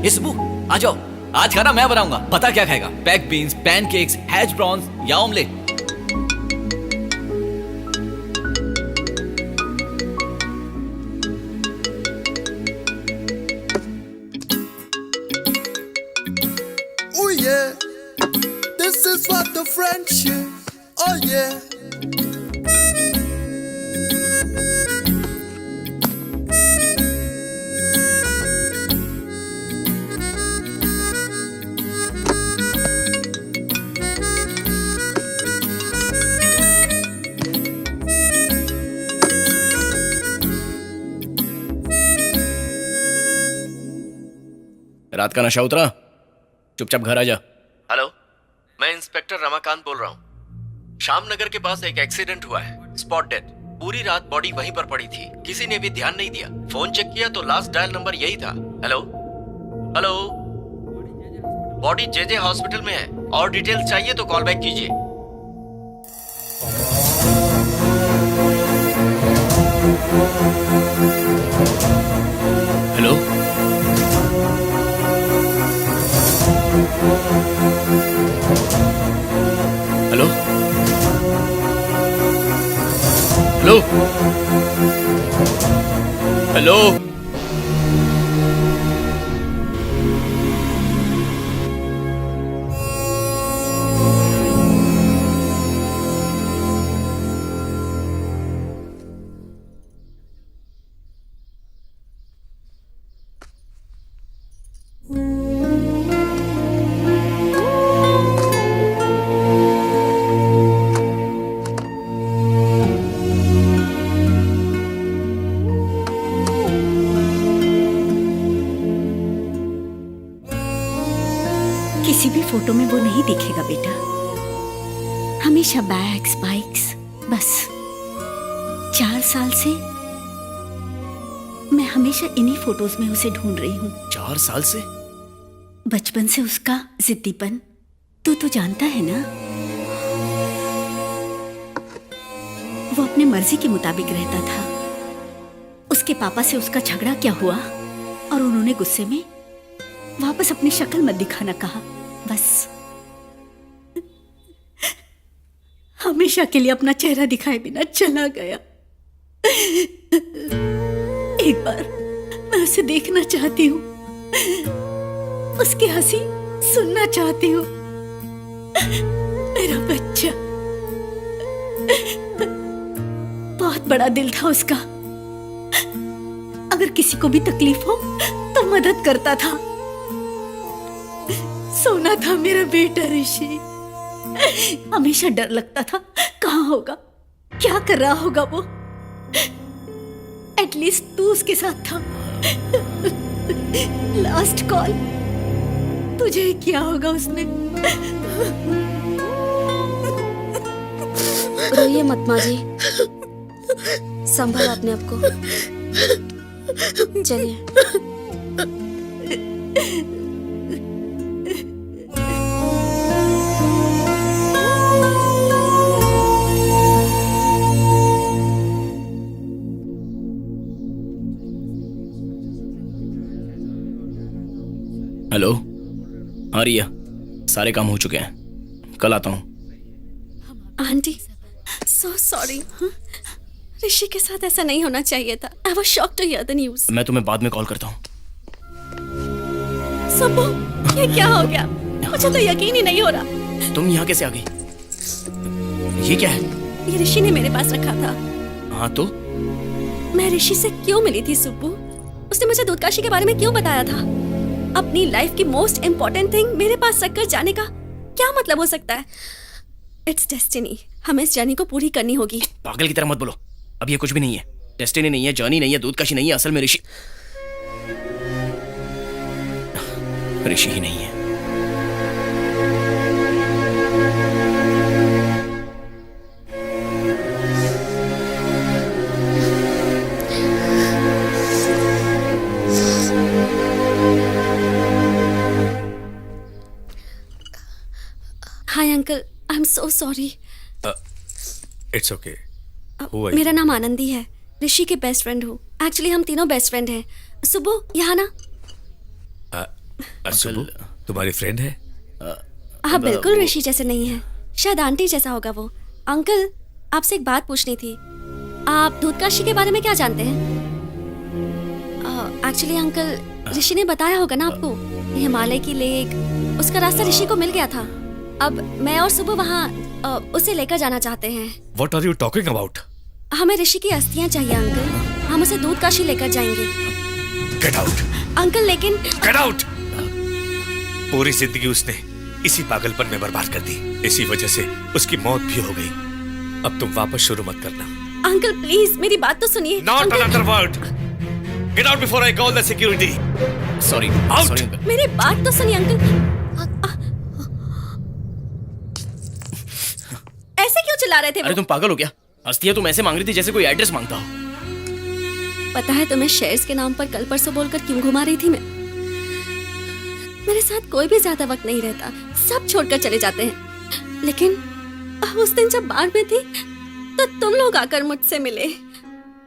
ये सुबू आ जाओ, आज खाना मैं बनाऊंगा। बता क्या खाएगा? Baked beans, pancakes, hash browns या omelette? Oh yeah, this is what the friendship. Oh yeah. रात का नशा उतरा? चुपचाप घर आ जा। हेलो, मैं इंस्पेक्टर रमाकांत बोल रहा हूँ। श्यामनगर के पास एक एक्सीडेंट हुआ है, स्पॉट डेथ। पूरी रात बॉडी वहीं पर पड़ी थी, किसी ने भी ध्यान नहीं दिया। फोन चेक किया तो लास्ट डायल नंबर यही था। Hello hello, body JJ hospital में है, और डिटेल्स चाहिए तो कॉल बैक कीजिए। Hello, hello, hello, hello. किसी भी फोटो में वो नहीं दिखेगा बेटा। हमेशा बैग्स, बाइक्स, बस 4 साल से मैं हमेशा इन्हीं फोटोज में उसे ढूंढ रही हूँ। 4 साल से? बचपन से उसका जिद्दीपन तू तो जानता है ना। वो अपने मर्जी के मुताबिक रहता था। उसके पापा से उसका झगड़ा क्या हुआ और उन्होंने गुस्से में वापस अपनी शक्ल मत दिखाना कहा। बस हमेशा के लिए अपना चेहरा दिखाए बिना चला गया। एक बार मैं उसे देखना चाहती हूँ, उसकी हंसी सुनना चाहती हूँ। मेरा बच्चा, बहुत बड़ा दिल था उसका। अगर किसी को भी तकलीफ हो तो मदद करता था। सोना था मेरा बेटा ऋषि। हमेशा डर लगता था कहाँ होगा, क्या कर रहा होगा वो। एटलीस्ट तू उसके साथ था। लास्ट कॉल तुझे किया होगा उसने। रोइए मत माँ जी, संभालो अपने आप को। चलिए। हेलो, हाँ रिया, सारे काम हो चुके हैं, कल आता हूँ। Aunty, so sorry. ऋषि के साथ ऐसा नहीं होना चाहिए था। I was shocked to hear the news. मैं तुम्हें बाद में कॉल करता हूँ। सुब्बू, ये क्या हो गया? मुझे तो यकीन ही नहीं हो रहा। तुम यहाँ कैसे आ गई? ये क्या है? ये ऋषि ने मेरे पास रखा था। हाँ तो? मैं ऋषि से क्यों मिली थी सुब्बू? उसने मुझे दूधकाशी के बारे में क्यों बताया था? अपनी लाइफ की मोस्ट इम्पोर्टेंट थिंग मेरे पास रखकर जाने का क्या मतलब हो सकता है? It's destiny. हमें इस जर्नी को पूरी करनी होगी। पागल की तरह मत बोलो, अब ये कुछ भी नहीं है। डेस्टिनी नहीं है, जर्नी नहीं है, दूधकाशी नहीं है, असल में ऋषि ही नहीं है। Hi uncle, I am so sorry. It's okay. मेरा नाम आनंदी है, ऋषि के बेस्ट फ्रेंड हूँ। एक्चुअली हम तीनों बेस्ट फ्रेंड हैं। सुबह यहाँ ना। सुबु तुम्हारी फ्रेंड है? हाँ बिल्कुल ऋषि जैसे नहीं है, शायद आंटी जैसा होगा वो। अंकल आपसे एक बात पूछनी थी, आप दूधकाशी के बारे में क्या जानते हैं? एक्चुअली अंकल ऋषि ने बताया होगा ना आपको, हिमालय की लेक, उसका रास्ता ऋषि को मिल गया था। अब मैं और सुबह वहाँ उसे लेकर जाना चाहते हैं। What are you talking about? हमें ऋषि की अस्थियां चाहिए अंकल, हम उसे दूधकाशी लेकर जाएंगे। Get out! अंकल लेकिन Get out! पूरी जिंदगी उसने इसी पागलपन में बर्बाद कर दी, इसी वजह से उसकी मौत भी हो गई। अब तुम वापस शुरू मत करना। अंकल प्लीज मेरी बात तो सुनिए। Not another word. Get out before I call the security. Sorry Out! Sorry uncle. मेरी बात तो सुनिए अंकल। ऐसे क्यों चिल्ला रहे थे अरे वो? तुम पागल हो क्या? अस्थिया तुम ऐसे मांग रही थी जैसे कोई एड्रेस मांगता हो। पता है तुम्हें शेयर्स के नाम पर कल परसों बोलकर क्यों घुमा रही थी मैं? मेरे साथ कोई भी ज्यादा वक्त नहीं रहता, सब छोड़कर चले जाते हैं। लेकिन उस दिन जब बार में थी तो तुम लोग आकर मुझसे मिले,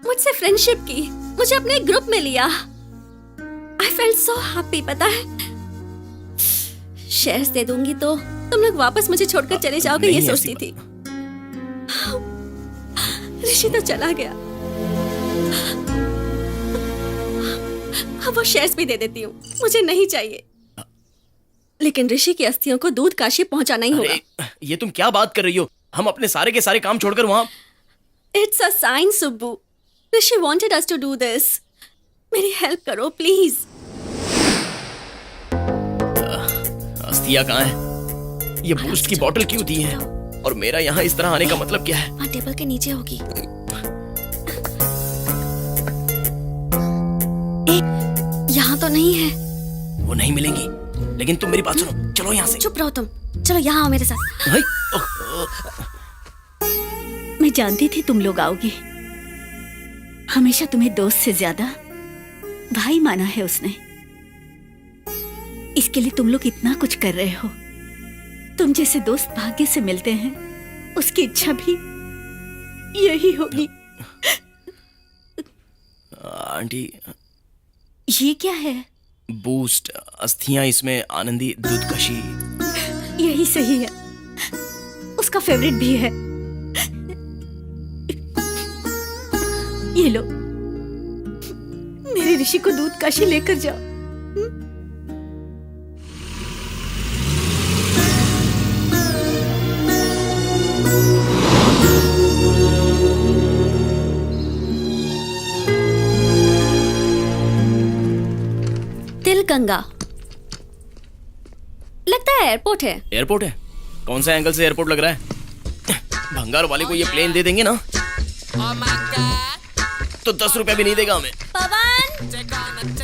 मुझसे फ्रेंडशिप की, मुझे अपने ग्रुप में लिया। I felt so happy. पता है शेयर्स दे दूंगी तो तुम लोग वापस मुझे छोड़कर चले जाओगे, ये नहीं, सोचती थी। ऋषि तो चला गया, अब वो शेयर्स भी दे देती हूँ, मुझे नहीं चाहिए। लेकिन ऋषि की अस्थियों को दूधकाशी पहुंचाना ही होगा। अरे ये तुम क्या बात कर रही हो? हम अपने सारे के सारे काम छोड़कर वहां। It's a sign Subbu, Rishi wanted us to do this. मेरी हेल्प करो प्लीज। अस्थिया कहाँ है? ये बूस्ट की बोतल क्यों दी है? और मेरा यहाँ इस तरह आने का मतलब क्या है? वहाँ टेबल के नीचे होगी। यहाँ तो नहीं है। वो नहीं मिलेंगी। लेकिन तुम मेरी बात सुनो, चलो यहाँ से। चुप रहो तुम, चलो यहाँ आओ मेरे साथ। हाय, मैं जानती थी तुम लोग आओगे। हमेशा तुम्हें दोस्त से ज्यादा भाई माना है उसने। इसके लिए तुम लोग इतना कुछ कर रहे हो। तुम जैसे दोस्त भाग्य से मिलते हैं, उसकी इच्छा भी यही होगी। आंटी ये क्या है? बूस्ट, अस्थियां, इसमें आनंदी, दूधकशी। यही सही है, उसका फेवरेट भी है। ये लो, मेरे ऋषि को दूधकाशी लेकर जाओ। तिलगंगा लगता है एयरपोर्ट है। एयरपोर्ट है? कौन सा एंगल से एयरपोर्ट लग रहा है? भंगार वाले को ये प्लेन दे देंगे ना तो 10 रुपए भी नहीं देगा हमें। पवन पवन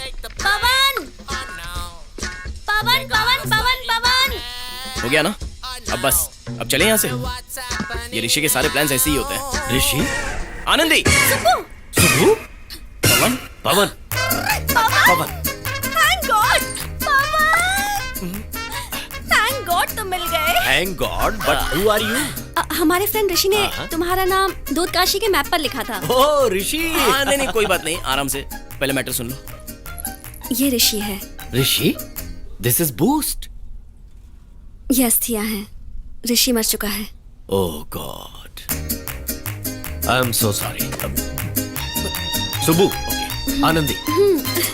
पवन पवन पवन पवन। हो गया ना? अब बस, अब चले यहाँ से। ये ऋषि के सारे प्लान्स ऐसे ही होते हैं। Rishi, Anandi, Subu, Pawan, Pawan, Pawan. Thank God Pawan, thank God तुम मिल गए। Thank God, but who are you? हमारे फ्रेंड ऋषि ने तुम्हारा नाम दूधकाशी के मैप पर लिखा था। ओह ऋषि। नहीं नहीं, कोई बात नहीं, आराम से। पहले मैटर सुन लो। ये ऋषि है। Rishi, this is Boost. ये अस्थियां हैं, ऋषि मर चुका है। Oh God, I am so sorry. Subbu, Anandi,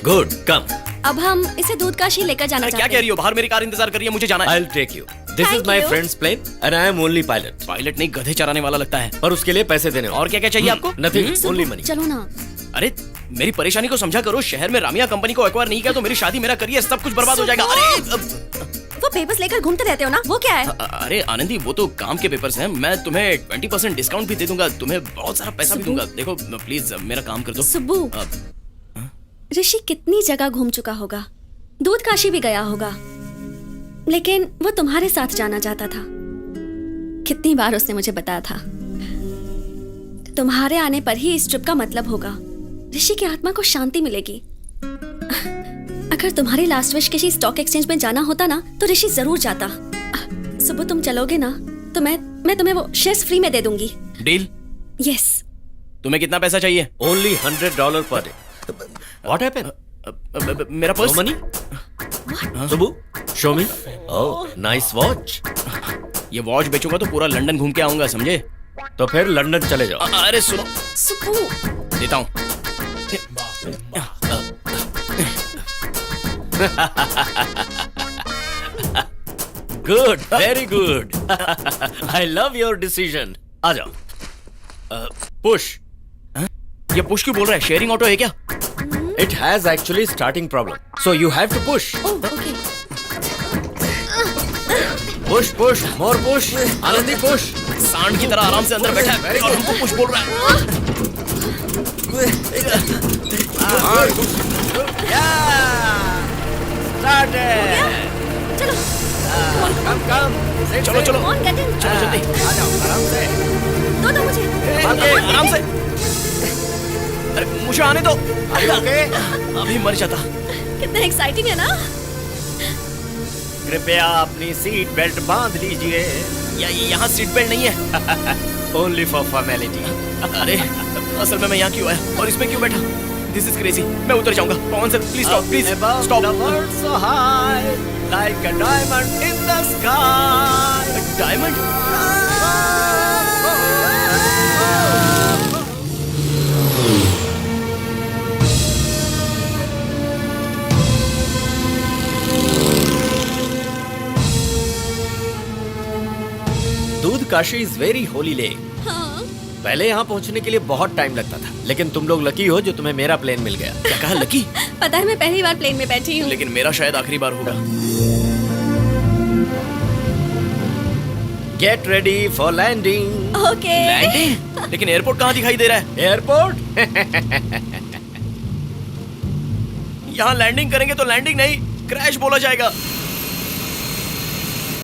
good, come. अब हम इसे दूधकाशी लेकर जाना अरे क्या चाहते कह रही हो? बाहर मेरी कार इंतजार कर रही है, मुझे जाना है। I will take you. This is Thank my you. Friend's plane and I am only pilot. Pilot नहीं, गधे चराने वाला लगता है। पर उसके लिए पैसे देने और क्या क्या चाहिए आपको? Nothing, only money. चलो ना। अरे मेरी परेशानी को समझा करो। शहर में रामिया कंपनी को एक्वायर नहीं किया तो मेरी शादी, मेरा करियर, सब कुछ बर्बाद हो जाएगा। वो पेपर्स लेकर घूमते रहते हो ना, वो क्या है? अरे आनंदी, वो तो काम के पेपर्स हैं। मैं तुम्हें 20% डिस्काउंट भी दे दूंगा, तुम्हें बहुत सारा पैसा भी दूंगा। देखो प्लीज मेरा काम कर दो। सुब्बू, ऋषि कितनी जगह घूम चुका होगा, दूधकाशी भी गया होगा, लेकिन वो तुम्हारे साथ जाना चाहता था। कितनी बार उसने मुझे बताया था, तुम्हारे आने पर ही इस ट्रिप का मतलब होगा। ऋषि की आत्मा को शांति मिलेगी। अगर तुम्हारी लास्ट विश किसी स्टॉक एक्सचेंज में जाना होता ना तो ऋषि जरूर जाता। सुबह तुम चलोगे ना तो मैं तुम्हें वो शेयर्स फ्री में दे दूंगी। डील? यस। तुम्हें कितना पैसा चाहिए? Only $100 per day. What happened? मेरा purse. No money? Subbu show me. Oh nice watch. ये वॉच बेचूंगा तो पूरा लंदन घूम के आऊंगा, समझे? तो फिर लंदन चले जाओ। अरे सुनो, सुप्पू, देता हूँ। Good, very good. I love your decision. आ जाओ। पुश। ये पुश क्यों बोल रहा है? शेयरिंग ऑटो है क्या? It has actually starting problem, so you have to push. Oh okay. Push push more push. Anandi push. सांड की तरह आराम से अंदर बैठा है और हमको पुश बोल रहा है। चलो कम कम। चलो चलो ऑन गेट इन। चलो जल्दी। आ जाओ आराम से। दो मुझे। आराम से। अरे मुझे आने दो। ओके। अभी मर जाता। कितना एक्साइटिंग है ना। कृपया अपनी सीट बेल्ट बांध लीजिए। यहाँ सीट बेल्ट नहीं है। Only for formality. अरे असल में मैं यहाँ क्यों आया और इसमें क्यों बैठा? This is crazy. मैं उतर जाऊंगा। Pawan sir please stop, please stop. So high, like a diamond in the sky. Diamond? Dudh Kashi is very holy lake. हाँ। पहले यहाँ पहुँचने के लिए बहुत टाइम लगता था, लेकिन तुम लोग लकी हो जो तुम्हें मेरा प्लेन मिल गया। क्या कहा? लकी? पता है मैं पहली बार प्लेन में बैठी हूँ। लेकिन मेरा शायद आखिरी बार होगा। Get ready for landing. Okay. Landing? लेकिन एयरपोर्ट कहाँ दिखाई दे रहा है? एयरपोर्ट? यहाँ लैंडिंग करेंगे तो लैंडिंग नहीं, क्रैश बोला जाएगा।